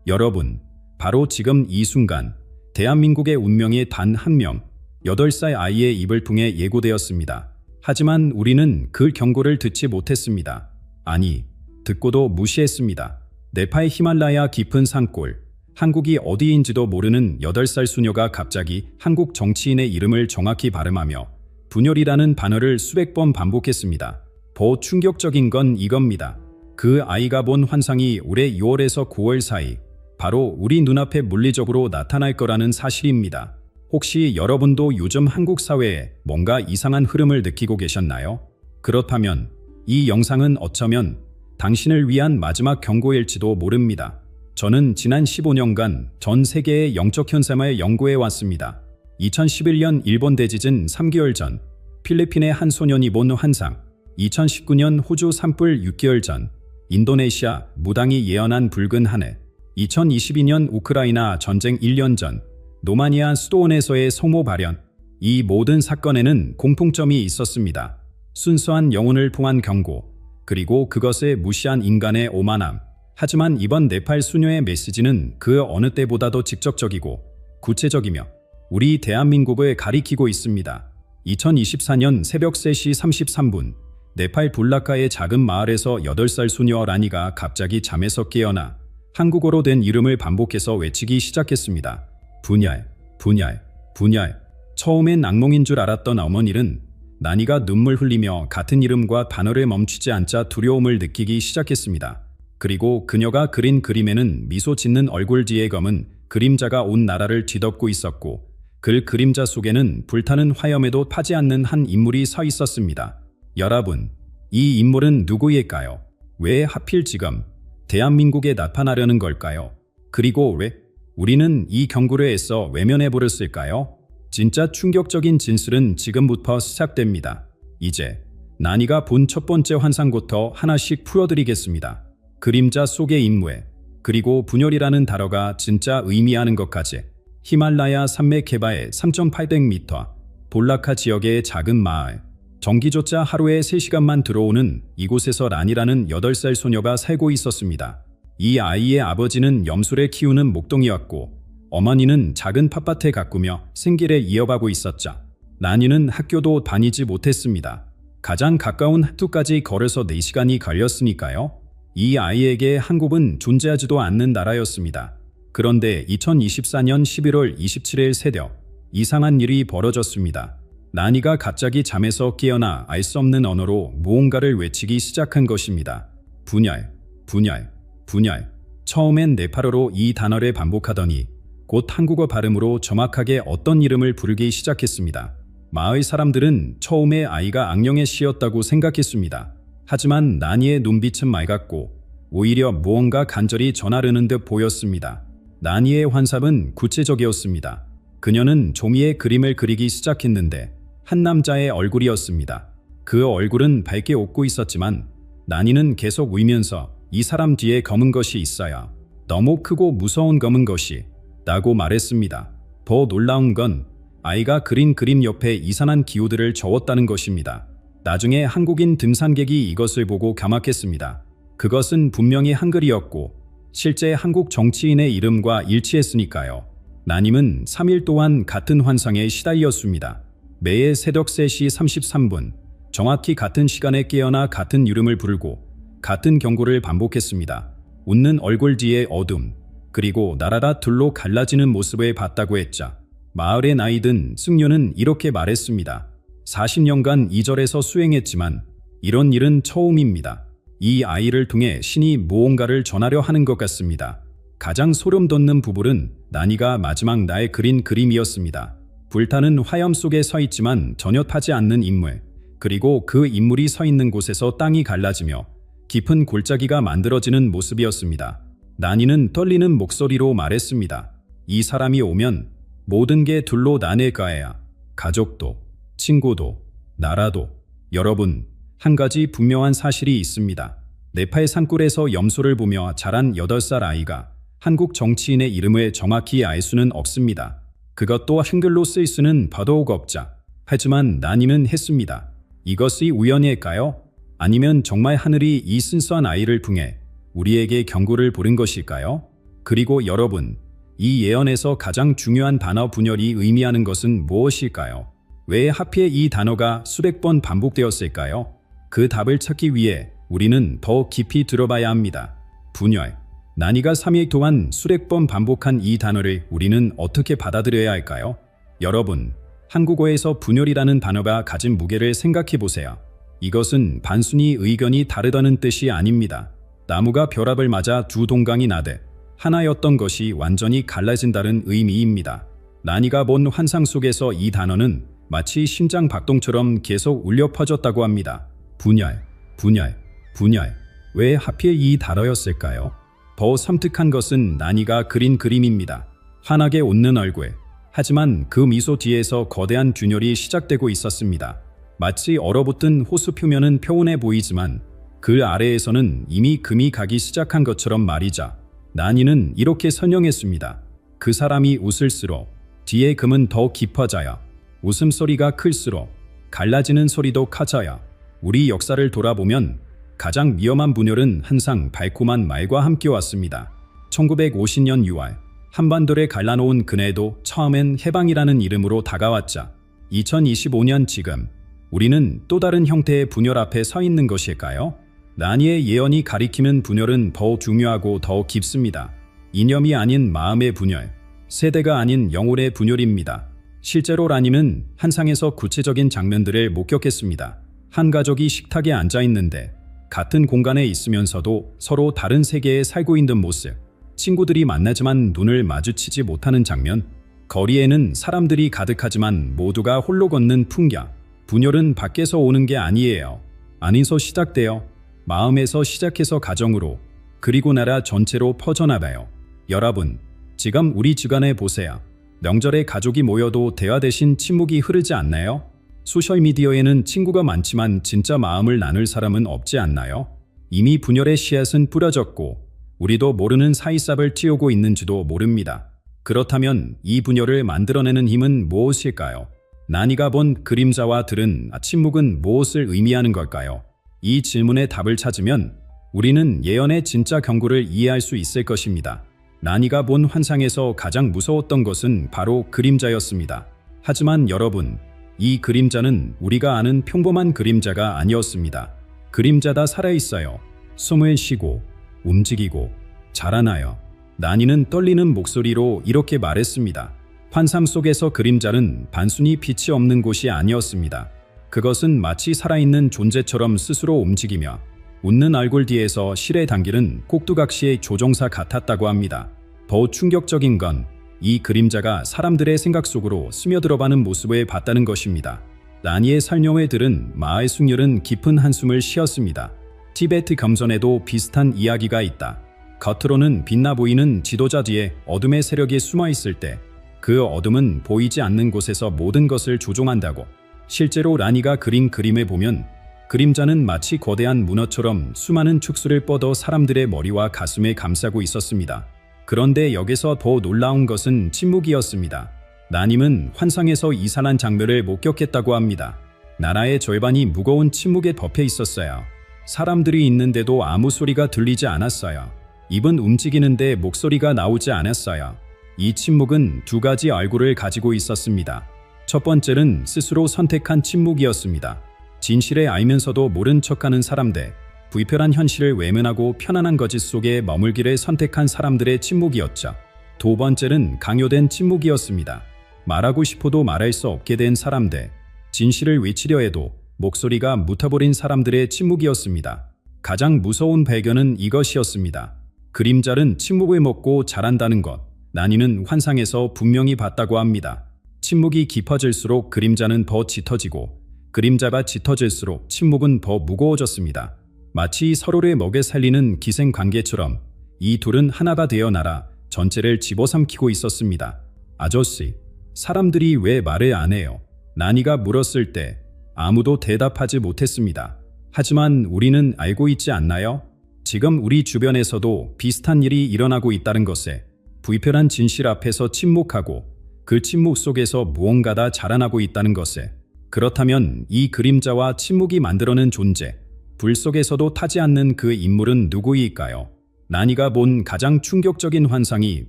여러분, 바로 지금 이 순간 대한민국의 운명이 단 한 명, 8살 아이의 입을 통해 예고되었습니다. 하지만 우리는 그 경고를 듣지 못했습니다. 아니, 듣고도 무시했습니다. 네팔 히말라야 깊은 산골, 한국이 어디인지도 모르는 8살 수녀가 갑자기 한국 정치인의 이름을 정확히 발음하며 분열이라는 단어를 수백 번 반복했습니다. 더 충격적인 건 이겁니다. 그 아이가 본 환상이 올해 6월에서 9월 사이 바로 우리 눈앞에 물리적으로 나타날 거라는 사실입니다. 혹시 여러분도 요즘 한국 사회에 뭔가 이상한 흐름을 느끼고 계셨나요? 그렇다면 이 영상은 어쩌면 당신을 위한 마지막 경고일지도 모릅니다. 저는 지난 15년간 전 세계의 영적 현상을 연구해 왔습니다. 2011년 일본 대지진 3개월 전, 필리핀의 한 소년이 본 환상, 2019년 호주 산불 6개월 전, 인도네시아 무당이 예언한 붉은 하늘, 2022년 우크라이나 전쟁 1년 전, 노마니아 수도원에서의 성모 발현, 이 모든 사건에는 공통점이 있었습니다. 순수한 영혼을 통한 경고, 그리고 그것을 무시한 인간의 오만함. 하지만 이번 네팔 수녀의 메시지는 그 어느 때보다도 직접적이고 구체적이며 우리 대한민국을 가리키고 있습니다. 2024년 새벽 3시 33분, 네팔 불라카의 작은 마을에서 8살 수녀 라니가 갑자기 잠에서 깨어나 한국어로 된 이름을 반복해서 외치기 시작했습니다. 분열, 분열, 분열. 처음엔 악몽인 줄 알았던 어머니는 라니가 눈물 흘리며 같은 이름과 단어를 멈추지 않자 두려움을 느끼기 시작했습니다. 그리고 그녀가 그린 그림에는 미소 짓는 얼굴 뒤에 검은 그림자가 온 나라를 뒤덮고 있었고 그 그림자 속에는 불타는 화염에도 타지 않는 한 인물이 서 있었습니다. 여러분, 이 인물은 누구일까요? 왜 하필 지금 대한민국에 나타나려는 걸까요? 그리고 왜 우리는 이 경고를 애써 외면해 버렸을까요? 진짜 충격적인 진술은 지금부터 시작됩니다. 이제 라니가 본 첫 번째 환상부터 하나씩 풀어드리겠습니다. 그림자 속의 인물, 그리고 분열이라는 단어가 진짜 의미하는 것까지. 히말라야 산맥 해발 3,800m, 볼라카 지역의 작은 마을. 전기조차 하루에 3시간만 들어오는 이곳에서 라니라는 8살 소녀가 살고 있었습니다. 이 아이의 아버지는 염소를 키우는 목동이었고 어머니는 작은 텃밭에 가꾸며 생계를 이어가고 있었죠. 라니는 학교도 다니지 못했습니다. 가장 가까운 학교까지 걸어서 4시간이 걸렸으니까요. 이 아이에게 한국은 존재하지도 않는 나라였습니다. 그런데 2024년 11월 27일 새벽, 이상한 일이 벌어졌습니다. 라니가 갑자기 잠에서 깨어나 알 수 없는 언어로 무언가를 외치기 시작한 것입니다. 분열, 분열, 분열. 처음엔 네팔어로 이 단어를 반복하더니 곧 한국어 발음으로 정확하게 어떤 이름을 부르기 시작했습니다. 마을 사람들은 처음에 아이가 악령의 시였다고 생각했습니다. 하지만 라니의 눈빛은 맑았고 오히려 무언가 간절히 전하려는 듯 보였습니다. 라니의 환상은 구체적이었습니다. 그녀는 종이에 그림을 그리기 시작했는데 한 남자의 얼굴이었습니다. 그 얼굴은 밝게 웃고 있었지만 라니는 계속 울면서 이 사람 뒤에 검은 것이 있어요. 너무 크고 무서운 검은 것이 라고 말했습니다. 더 놀라운 건 아이가 그린 그림 옆에 이상한 기호들을 적었다는 것입니다. 나중에 한국인 등산객이 이것을 보고 감학했습니다. 그것은 분명히 한글이었고 실제 한국 정치인의 이름과 일치했으니까요. 라님은 3일 동안 같은 환상에 시달렸습니다. 매일 새벽 3시 33분, 정확히 같은 시간에 깨어나 같은 이름을 부르고 같은 경고를 반복했습니다. 웃는 얼굴 뒤에 어둠, 그리고 나라가 둘로 갈라지는 모습을 봤다고 했자 마을의 나이든 승려는 이렇게 말했습니다. 40년간 이 절에서 수행했지만 이런 일은 처음입니다. 이 아이를 통해 신이 무언가를 전하려 하는 것 같습니다. 가장 소름 돋는 부분은 라니가 마지막 날 그린 그림이었습니다. 불타는 화염 속에 서 있지만 전혀 타지 않는 인물, 그리고 그 인물이 서 있는 곳에서 땅이 갈라지며 깊은 골짜기가 만들어지는 모습이었습니다. 라니는 떨리는 목소리로 말했습니다. 이 사람이 오면 모든 게 둘로 나뉠 거예요. 가족도, 친구도, 나라도. 여러분, 한 가지 분명한 사실이 있습니다. 네팔 산골에서 염소를 보며 자란 8살 아이가 한국 정치인의 이름을 정확히 알 수는 없습니다. 그것도 한글로 쓸 수는 더더욱 없죠. 하지만 라니는 했습니다. 이것이 우연일까요? 아니면 정말 하늘이 이 순수한 아이를 통해 우리에게 경고를 부른 것일까요? 그리고 여러분, 이 예언에서 가장 중요한 단어 분열이 의미하는 것은 무엇일까요? 왜 하필 이 단어가 수백 번 반복되었을까요? 그 답을 찾기 위해 우리는 더 깊이 들어봐야 합니다. 분열. 난이가 3일 동안 수백 번 반복한 이 단어를 우리는 어떻게 받아들여야 할까요? 여러분, 한국어에서 분열이라는 단어가 가진 무게를 생각해 보세요. 이것은 단순히 의견이 다르다는 뜻이 아닙니다. 나무가 벼락을 맞아 두 동강이 나듯 하나였던 것이 완전히 갈라진다는 의미입니다. 난이가 본 환상 속에서 이 단어는 마치 심장 박동처럼 계속 울려 퍼졌다고 합니다. 분열, 분열, 분열. 왜 하필 이 단어였을까요? 더 섬뜩한 것은 난이가 그린 그림입니다. 환하게 웃는 얼굴. 하지만 그 미소 뒤에서 거대한 균열이 시작되고 있었습니다. 마치 얼어붙은 호수 표면은 평온해 보이지만 그 아래에서는 이미 금이 가기 시작한 것처럼 말이자. 난이는 이렇게 설명했습니다. 그 사람이 웃을수록 뒤에 금은 더 깊어져요. 웃음소리가 클수록 갈라지는 소리도 커져요. 우리 역사를 돌아보면 가장 위험한 분열은 항상 달콤한 말과 함께 왔습니다. 1950년 6월 한반도를 갈라놓은 그네도 처음엔 해방이라는 이름으로 다가왔자 2025년 지금 우리는 또 다른 형태의 분열 앞에 서 있는 것일까요? 난이의 예언이 가리키는 분열은 더 중요하고 더 깊습니다. 이념이 아닌 마음의 분열, 세대가 아닌 영혼의 분열입니다. 실제로 난이는 한상에서 구체적인 장면들을 목격했습니다. 한 가족이 식탁에 앉아 있는데 같은 공간에 있으면서도 서로 다른 세계에 살고 있는 모습, 친구들이 만나지만 눈을 마주치지 못하는 장면, 거리에는 사람들이 가득하지만 모두가 홀로 걷는 풍경. 분열은 밖에서 오는 게 아니에요. 안에서 시작돼요. 마음에서 시작해서 가정으로, 그리고 나라 전체로 퍼져나가요. 여러분, 지금 우리 주변에 보세요. 명절에 가족이 모여도 대화 대신 침묵이 흐르지 않나요? 소셜미디어에는 친구가 많지만 진짜 마음을 나눌 사람은 없지 않나요? 이미 분열의 씨앗은 뿌려졌고 우리도 모르는 사이삽을 틔우고 있는지도 모릅니다. 그렇다면 이 분열을 만들어내는 힘은 무엇일까요? 난이가 본 그림자와 들은 침묵은 무엇을 의미하는 걸까요? 이 질문에 답을 찾으면 우리는 예언의 진짜 경고를 이해할 수 있을 것입니다. 난이가 본 환상에서 가장 무서웠던 것은 바로 그림자였습니다. 하지만 여러분, 이 그림자는 우리가 아는 평범한 그림자가 아니었습니다. 그림자다 살아있어요. 숨을 쉬고 움직이고 자라나요. 난이는 떨리는 목소리로 이렇게 말했습니다. 환상 속에서 그림자는 단순히 빛이 없는 곳이 아니었습니다. 그것은 마치 살아있는 존재처럼 스스로 움직이며 웃는 얼굴 뒤에서 실에 담기는 꼭두각시의 조종사 같았다고 합니다. 더 충격적인 건 이 그림자가 사람들의 생각 속으로 스며들어가는 모습을 봤다는 것입니다. 난이의 설명을 들은 마을 숙녀는 깊은 한숨을 쉬었습니다. 티베트 겸손에도 비슷한 이야기가 있다. 겉으로는 빛나 보이는 지도자 뒤에 어둠의 세력이 숨어 있을 때 그 어둠은 보이지 않는 곳에서 모든 것을 조종한다고. 실제로 난이가 그린 그림을 보면 그림자는 마치 거대한 문어처럼 수많은 축수를 뻗어 사람들의 머리와 가슴에 감싸고 있었습니다. 그런데 여기서 더 놀라운 것은 침묵이었습니다. 난임은 환상에서 이상한 장면을 목격했다고 합니다. 나라의 절반이 무거운 침묵에 덮여 있었어요. 사람들이 있는데도 아무 소리가 들리지 않았어요. 입은 움직이는데 목소리가 나오지 않았어요. 이 침묵은 두 가지 얼굴을 가지고 있었습니다. 첫 번째는 스스로 선택한 침묵이었습니다. 진실을 알면서도 모른 척하는 사람들, 불편한 현실을 외면하고 편안한 거짓 속에 머물기를 선택한 사람들의 침묵이었죠. 두 번째는 강요된 침묵이었습니다. 말하고 싶어도 말할 수 없게 된 사람들, 진실을 외치려 해도 목소리가 묻어버린 사람들의 침묵이었습니다. 가장 무서운 발견은 이것이었습니다. 그림자는 침묵을 먹고 자란다는 것. 난이는 환상에서 분명히 봤다고 합니다. 침묵이 깊어질수록 그림자는 더 짙어지고 그림자가 짙어질수록 침묵은 더 무거워졌습니다. 마치 서로를 먹여 살리는 기생관계처럼 이 둘은 하나가 되어 나라 전체를 집어삼키고 있었습니다. 아저씨, 사람들이 왜 말을 안 해요? 난이가 물었을 때 아무도 대답하지 못했습니다. 하지만 우리는 알고 있지 않나요? 지금 우리 주변에서도 비슷한 일이 일어나고 있다는 것에 불편한 진실 앞에서 침묵하고 그 침묵 속에서 무언가가 자라나고 있다는 것에. 그렇다면 이 그림자와 침묵이 만들어낸 존재, 불 속에서도 타지 않는 그 인물은 누구일까요? 나니가 본 가장 충격적인 환상이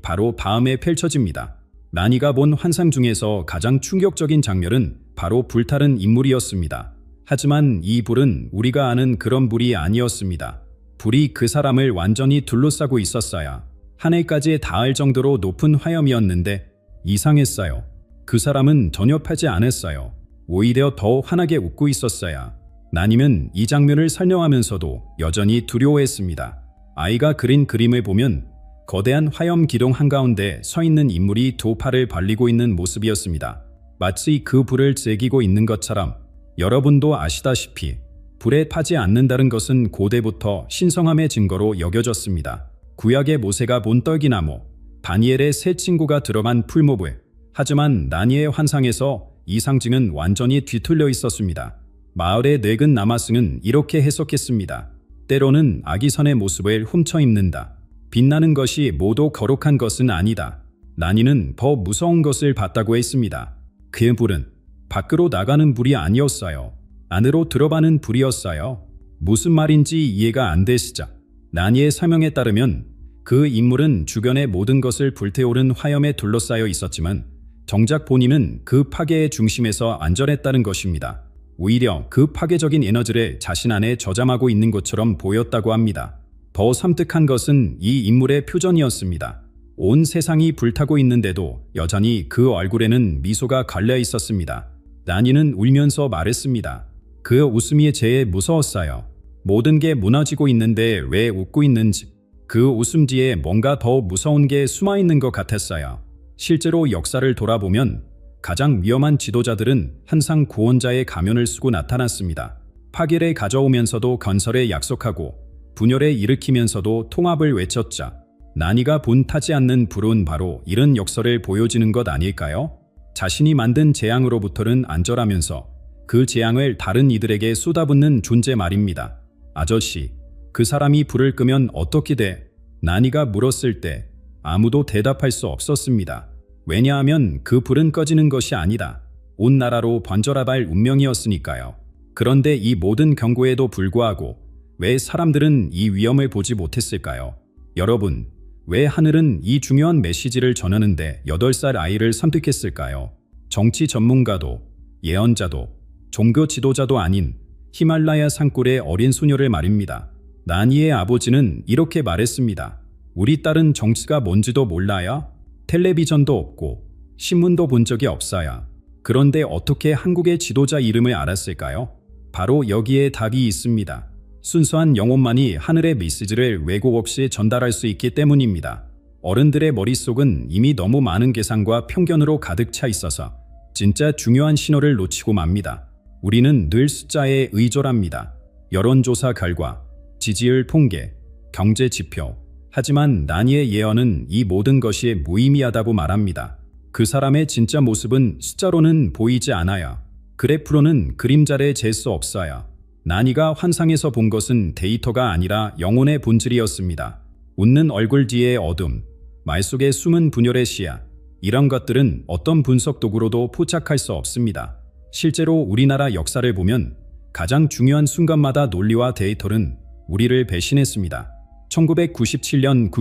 바로 다음에 펼쳐집니다. 나니가 본 환상 중에서 가장 충격적인 장면은 바로 불타는 인물이었습니다. 하지만 이 불은 우리가 아는 그런 불이 아니었습니다. 불이 그 사람을 완전히 둘러싸고 있었어요. 하늘까지 닿을 정도로 높은 화염이었는데 이상했어요. 그 사람은 전혀 파지 않았어요. 오히려 더 환하게 웃고 있었어요. 나님은 이 장면을 설명하면서도 여전히 두려워했습니다. 아이가 그린 그림을 보면 거대한 화염 기둥 한가운데 서 있는 인물이 두 팔을 벌리고 있는 모습이었습니다. 마치 그 불을 즐기고 있는 것처럼. 여러분도 아시다시피 불에 타지 않는다는 것은 고대부터 신성함의 증거로 여겨졌습니다. 구약의 모세가 본 떨기나무, 다니엘의 세 친구가 들어간 풀모브. 하지만 나니의 환상에서 이 상징은 완전히 뒤틀려 있었습니다. 마을의 늙은 나마승은 이렇게 해석했습니다. 때로는 아기선의 모습을 훔쳐 입는다. 빛나는 것이 모두 거룩한 것은 아니다. 나니는 더 무서운 것을 봤다고 했습니다. 그 불은 밖으로 나가는 불이 아니었어요. 안으로 들어가는 불이었어요. 무슨 말인지 이해가 안 되시죠? 나니의 설명에 따르면 그 인물은 주변의 모든 것을 불태우는 화염에 둘러싸여 있었지만 정작 본인은 그 파괴의 중심에서 안전했다는 것입니다. 오히려 그 파괴적인 에너지를 자신 안에 저장하고 있는 것처럼 보였다고 합니다. 더 섬뜩한 것은 이 인물의 표정이었습니다. 온 세상이 불타고 있는데도 여전히 그 얼굴에는 미소가 걸려 있었습니다. 나니는 울면서 말했습니다. 그 웃음이 제일 무서웠어요. 모든 게 무너지고 있는데 왜 웃고 있는지. 그 웃음 뒤에 뭔가 더 무서운 게 숨어 있는 것 같았어요. 실제로 역사를 돌아보면 가장 위험한 지도자들은 항상 구원자의 가면을 쓰고 나타났습니다. 파괴를 가져오면서도 건설에 약속하고 분열을 일으키면서도 통합을 외쳤자. 나니가 본 타지 않는 불은 바로 이런 역설을 보여주는 것 아닐까요? 자신이 만든 재앙으로부터는 안전하면서 그 재앙을 다른 이들에게 쏟아붓는 존재 말입니다. 아저씨, 그 사람이 불을 끄면 어떻게 돼? 나니가 물었을 때 아무도 대답할 수 없었습니다. 왜냐하면 그 불은 꺼지는 것이 아니다. 온 나라로 번져나갈 운명이었으니까요. 그런데 이 모든 경고에도 불구하고 왜 사람들은 이 위험을 보지 못했을까요? 여러분, 왜 하늘은 이 중요한 메시지를 전하는데 8살 아이를 선택했을까요? 정치 전문가도, 예언자도, 종교 지도자도 아닌 히말라야 산골의 어린 소녀를 말입니다. 나니의 아버지는 이렇게 말했습니다. 우리 딸은 정치가 뭔지도 몰라요? 텔레비전도 없고 신문도 본 적이 없어요. 그런데 어떻게 한국의 지도자 이름을 알았을까요? 바로 여기에 답이 있습니다. 순수한 영혼만이 하늘의 메시지를 왜곡 없이 전달할 수 있기 때문입니다. 어른들의 머릿속은 이미 너무 많은 계산과 편견으로 가득 차 있어서 진짜 중요한 신호를 놓치고 맙니다. 우리는 늘 숫자에 의존합니다. 여론조사 결과, 지지율 통계, 경제 지표. 하지만 나니의 예언은 이 모든 것이 무의미하다고 말합니다. 그 사람의 진짜 모습은 숫자로는 보이지 않아요. 그래프로는 그림자를 잴 수 없어요. 나니가 환상에서 본 것은 데이터가 아니라 영혼의 본질이었습니다. 웃는 얼굴 뒤의 어둠, 말 속에 숨은 분열의 씨앗, 이런 것들은 어떤 분석 도구로도 포착할 수 없습니다. 실제로 우리나라 역사를 보면 가장 중요한 순간마다 논리와 데이터는 우리를 배신했습니다. 1997년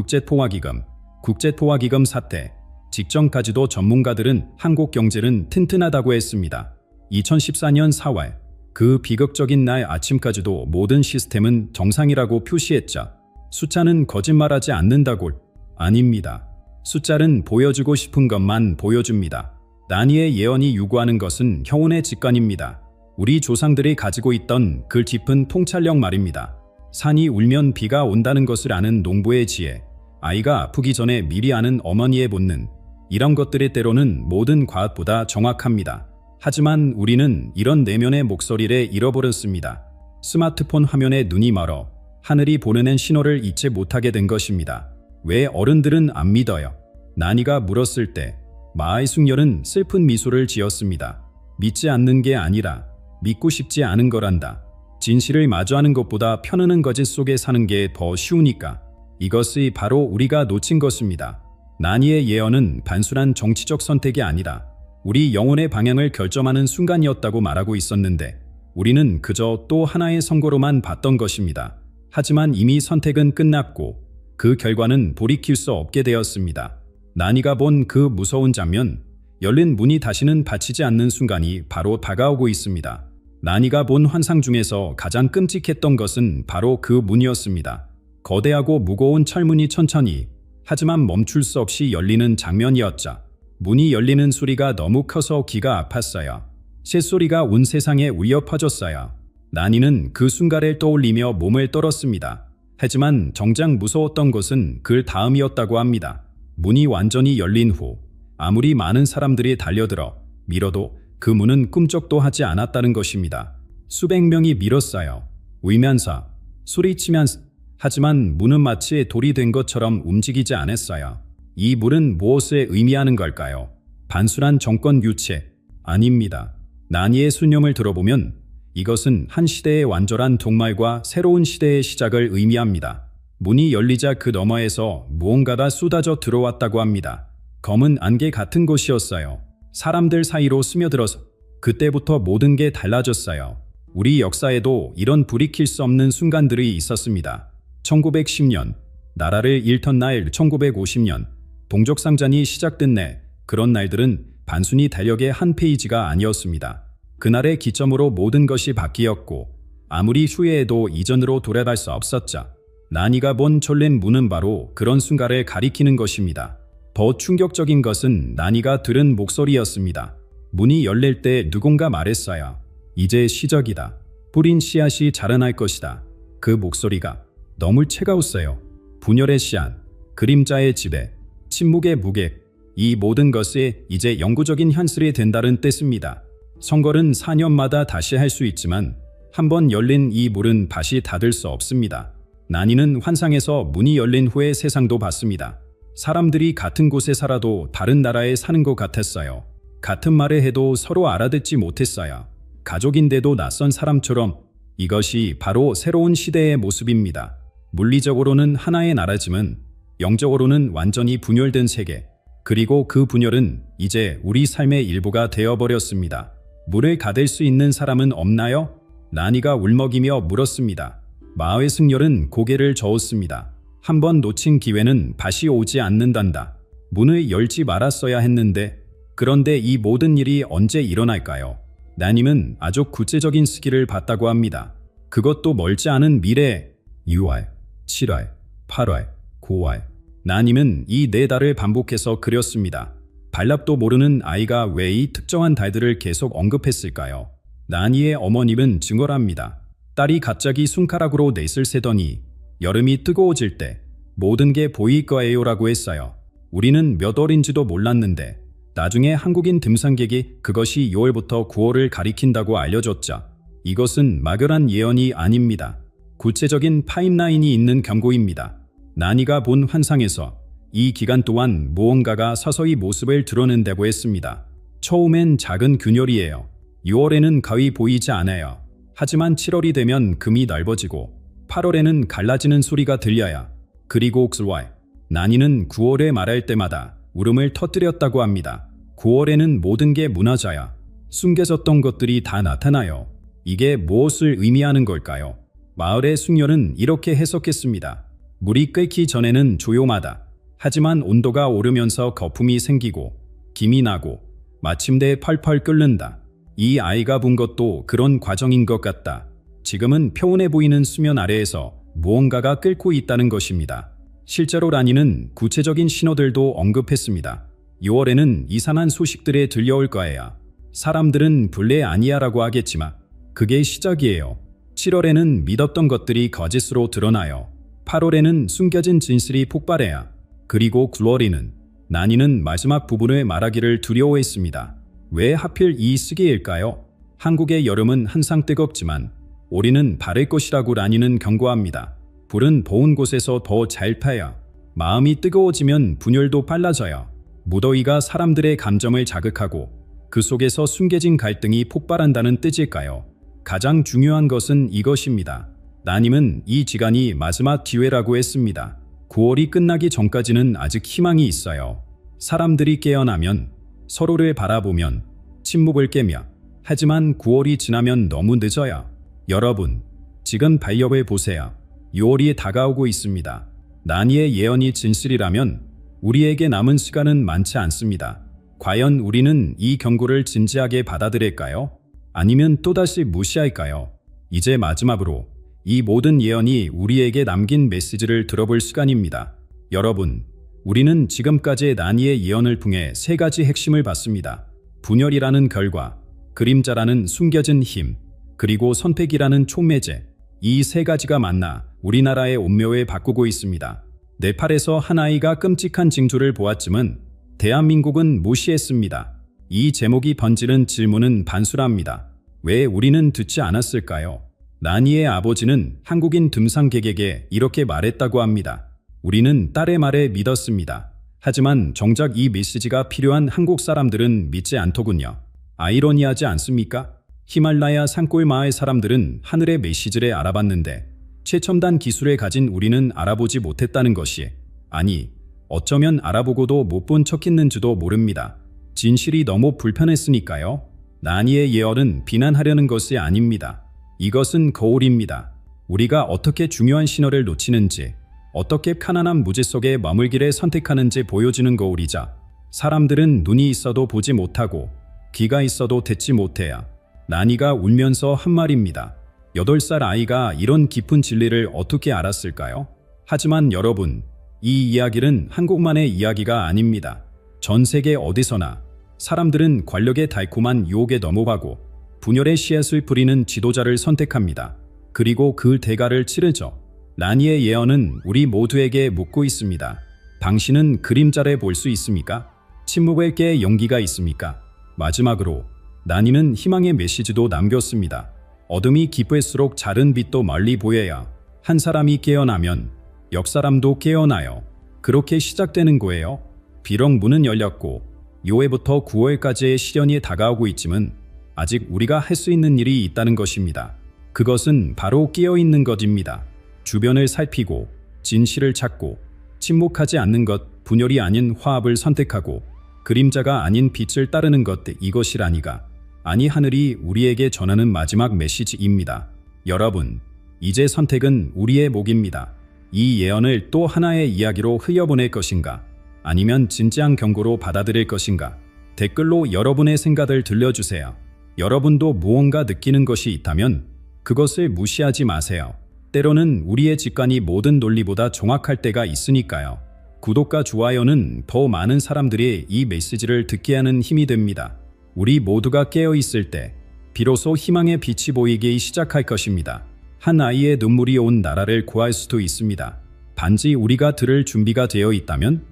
국제포화기금 사태 직전까지도 전문가들은 한국 경제는 튼튼하다고 했습니다. 2014년 4월 그 비극적인 날 아침까지도 모든 시스템은 정상이라고 표시했자 숫자는 거짓말하지 않는다고. 아닙니다. 숫자는 보여주고 싶은 것만 보여줍니다. 나니의 예언이 요구하는 것은 형온의 직관입니다. 우리 조상들이 가지고 있던 그 깊은 통찰력 말입니다. 산이 울면 비가 온다는 것을 아는 농부의 지혜, 아이가 아프기 전에 미리 아는 어머니의 본능, 이런 것들이 때로는 모든 과학보다 정확합니다. 하지만 우리는 이런 내면의 목소리를 잃어버렸습니다. 스마트폰 화면에 눈이 멀어 하늘이 보내는 신호를 잊지 못하게 된 것입니다. 왜 어른들은 안 믿어요? 나니가 물었을 때 마을숙녀는 슬픈 미소를 지었습니다. 믿지 않는 게 아니라 믿고 싶지 않은 거란다. 진실을 마주하는 것보다 편안한 거짓 속에 사는 게 더 쉬우니까. 이것이 바로 우리가 놓친 것입니다. 나니의 예언은 단순한 정치적 선택이 아니라 우리 영혼의 방향을 결정하는 순간이었다고 말하고 있었는데 우리는 그저 또 하나의 선거로만 봤던 것입니다. 하지만 이미 선택은 끝났고 그 결과는 돌이킬 수 없게 되었습니다. 나니가 본 그 무서운 장면, 열린 문이 다시는 닫히지 않는 순간이 바로 다가오고 있습니다. 나니가 본 환상 중에서 가장 끔찍했던 것은 바로 그 문이었습니다. 거대하고 무거운 철문이 천천히, 하지만 멈출 수 없이 열리는 장면이었죠. 문이 열리는 소리가 너무 커서 귀가 아팠어요. 쇳소리가 온 세상에 울려 퍼졌어요. 나니는 그 순간을 떠올리며 몸을 떨었습니다. 하지만 정작 무서웠던 것은 그 다음이었다고 합니다. 문이 완전히 열린 후 아무리 많은 사람들이 달려들어 밀어도 그 문은 꿈쩍도 하지 않았다는 것입니다. 수백 명이 밀었어요. 울면서, 소리치면서. 하지만 문은 마치 돌이 된 것처럼 움직이지 않았어요. 이 물은 무엇을 의미하는 걸까요? 단순한 정권 유체? 아닙니다. 나니의 수념을 들어보면 이것은 한 시대의 완전한 종말과 새로운 시대의 시작을 의미합니다. 문이 열리자 그 너머에서 무언가가 쏟아져 들어왔다고 합니다. 검은 안개 같은 곳이었어요. 사람들 사이로 스며들어서 그때부터 모든 게 달라졌어요. 우리 역사에도 이런 불이킬 수 없는 순간들이 있었습니다. 1910년, 나라를 잃던 날 1950년, 동족상잔이 시작된 날, 그런 날들은 단순히 달력의 한 페이지가 아니었습니다. 그날의 기점으로 모든 것이 바뀌었고 아무리 후회해도 이전으로 돌아갈 수 없었죠. 나니가 본 졸린 문은 바로 그런 순간을 가리키는 것입니다. 더 충격적인 것은 나니가 들은 목소리였습니다. 문이 열릴 때 누군가 말했어요. 이제 시작이다. 뿌린 씨앗이 자라날 것이다. 그 목소리가 너무 차가웠어요. 분열의 씨앗, 그림자의 지배, 침묵의 무게, 이 모든 것이 이제 영구적인 현실이 된다는 뜻입니다. 선거는 4년마다 다시 할 수 있지만 한번 열린 이 문은 다시 닫을 수 없습니다. 나니는 환상에서 문이 열린 후의 세상도 봤습니다. 사람들이 같은 곳에 살아도 다른 나라에 사는 것 같았어요. 같은 말을 해도 서로 알아듣지 못했어요. 가족인데도 낯선 사람처럼. 이것이 바로 새로운 시대의 모습입니다. 물리적으로는 하나의 나라지만 영적으로는 완전히 분열된 세계. 그리고 그 분열은 이제 우리 삶의 일부가 되어버렸습니다. 물을 가둘 수 있는 사람은 없나요? 나니가 울먹이며 물었습니다. 마을 승열은 고개를 저었습니다. 한번 놓친 기회는 다시 오지 않는단다. 문을 열지 말았어야 했는데. 그런데 이 모든 일이 언제 일어날까요? 나님은 아주 구체적인 시기를 봤다고 합니다. 그것도 멀지 않은 미래에 6월, 7월, 8월, 9월. 나님은 이 4달을 반복해서 그렸습니다. 발랍도 모르는 아이가 왜 이 특정한 달들을 계속 언급했을까요? 나니의 어머님은 증언합니다. 딸이 갑자기 손가락으로 넷을 세더니 여름이 뜨거워질 때 모든 게 보일 거예요 라고 했어요. 우리는 몇 월인지도 몰랐는데 나중에 한국인 등산객이 그것이 6월부터 9월을 가리킨다고 알려줬죠. 이것은 막연한 예언이 아닙니다. 구체적인 타임라인이 있는 경고입니다. 나니가 본 환상에서 이 기간 동안 무언가가 서서히 모습을 드러낸다고 했습니다. 처음엔 작은 균열이에요. 6월에는 거의 보이지 않아요. 하지만 7월이 되면 금이 넓어지고 8월에는 갈라지는 소리가 들려요. 그리고 9월, 나니는 9월에 말할 때마다 울음을 터뜨렸다고 합니다. 9월에는 모든 게 무너져요. 숨겨졌던 것들이 다 나타나요. 이게 무엇을 의미하는 걸까요? 마을의 숙녀는 이렇게 해석했습니다. 물이 끓기 전에는 조용하다. 하지만 온도가 오르면서 거품이 생기고 김이 나고 마침내 펄펄 끓는다. 이 아이가 본 것도 그런 과정인 것 같다. 지금은 평온해 보이는 수면 아래에서 무언가가 끓고 있다는 것입니다. 실제로 라니는 구체적인 신호들도 언급했습니다. 6월에는 이상한 소식들에 들려올 거예요. 사람들은 불례 아니야라고 하겠지만 그게 시작이에요. 7월에는 믿었던 것들이 거짓으로 드러나요. 8월에는 숨겨진 진실이 폭발해요. 그리고 9월에는 나니는 마지막 부분을 말하기를 두려워했습니다. 왜 하필 이 시기일까요? 한국의 여름은 항상 뜨겁지만 올해는 다를 것이라고 라니는 경고합니다. 불은 더운 곳에서 더 잘 타요. 마음이 뜨거워지면 분열도 빨라져요. 무더위가 사람들의 감정을 자극하고 그 속에서 숨겨진 갈등이 폭발한다는 뜻일까요? 가장 중요한 것은 이것입니다. 나님은 이 기간이 마지막 기회라고 했습니다. 9월이 끝나기 전까지는 아직 희망이 있어요. 사람들이 깨어나면, 서로를 바라보면, 침묵을 깨며. 하지만 9월이 지나면 너무 늦어요. 여러분, 지금 달력을 보세요. 6월이 다가오고 있습니다. 나니의 예언이 진실이라면 우리에게 남은 시간은 많지 않습니다. 과연 우리는 이 경고를 진지하게 받아들일까요? 아니면 또다시 무시할까요? 이제 마지막으로 이 모든 예언이 우리에게 남긴 메시지를 들어볼 시간입니다. 여러분, 우리는 지금까지의 나니의 예언을 통해 세 가지 핵심을 봤습니다. 분열이라는 결과, 그림자라는 숨겨진 힘, 그리고 선택이라는 촉매제. 이 세 가지가 만나 우리나라의 운명을 바꾸고 있습니다. 네팔에서 한 아이가 끔찍한 징조를 보았지만 대한민국은 무시했습니다. 이 제목이 번지는 질문은 단순합니다. 왜 우리는 듣지 않았을까요? 나니의 아버지는 한국인 등산객에게 이렇게 말했다고 합니다. 우리는 딸의 말에 믿었습니다. 하지만 정작 이 메시지가 필요한 한국 사람들은 믿지 않더군요. 아이러니하지 않습니까? 히말라야 산골 마을 사람들은 하늘의 메시지를 알아봤는데 최첨단 기술을 가진 우리는 알아보지 못했다는 것이, 아니, 어쩌면 알아보고도 못 본 척했는지도 모릅니다. 진실이 너무 불편했으니까요. 나니의 예언은 비난하려는 것이 아닙니다. 이것은 거울입니다. 우리가 어떻게 중요한 신호를 놓치는지, 어떻게 가난한 무지 속에 머물기를 선택하는지 보여주는 거울이자, 사람들은 눈이 있어도 보지 못하고 귀가 있어도 듣지 못해야. 나니가 울면서 한 말입니다. 8살 아이가 이런 깊은 진리를 어떻게 알았을까요? 하지만 여러분, 이 이야기는 한국만의 이야기가 아닙니다. 전 세계 어디서나 사람들은 권력의 달콤한 유혹에 넘어가고 분열의 씨앗을 뿌리는 지도자를 선택합니다. 그리고 그 대가를 치르죠. 나니의 예언은 우리 모두에게 묻고 있습니다. 당신은 그림자를 볼 수 있습니까? 침묵을 깨 용기가 있습니까? 마지막으로 나니는 희망의 메시지도 남겼습니다. 어둠이 깊을수록 작은 빛도 멀리 보여야 한 사람이 깨어나면 옆 사람도 깨어나요. 그렇게 시작되는 거예요. 비록 문은 열렸고 6월부터 9월까지의 시련이 다가오고 있지만 아직 우리가 할 수 있는 일이 있다는 것입니다. 그것은 바로 깨어있는 것입니다. 주변을 살피고 진실을 찾고 침묵하지 않는 것, 분열이 아닌 화합을 선택하고 그림자가 아닌 빛을 따르는 것, 이것이라니가, 아니 하늘이 우리에게 전하는 마지막 메시지입니다. 여러분, 이제 선택은 우리의 몫입니다. 이 예언을 또 하나의 이야기로 흘려보낼 것인가? 아니면 진지한 경고로 받아들일 것인가? 댓글로 여러분의 생각을 들려주세요. 여러분도 무언가 느끼는 것이 있다면 그것을 무시하지 마세요. 때로는 우리의 직관이 모든 논리보다 정확할 때가 있으니까요. 구독과 좋아요는 더 많은 사람들이 이 메시지를 듣게 하는 힘이 됩니다. 우리 모두가 깨어있을 때 비로소 희망의 빛이 보이기 시작할 것입니다. 한 아이의 눈물이 온 나라를 구할 수도 있습니다. 단지 우리가 들을 준비가 되어 있다면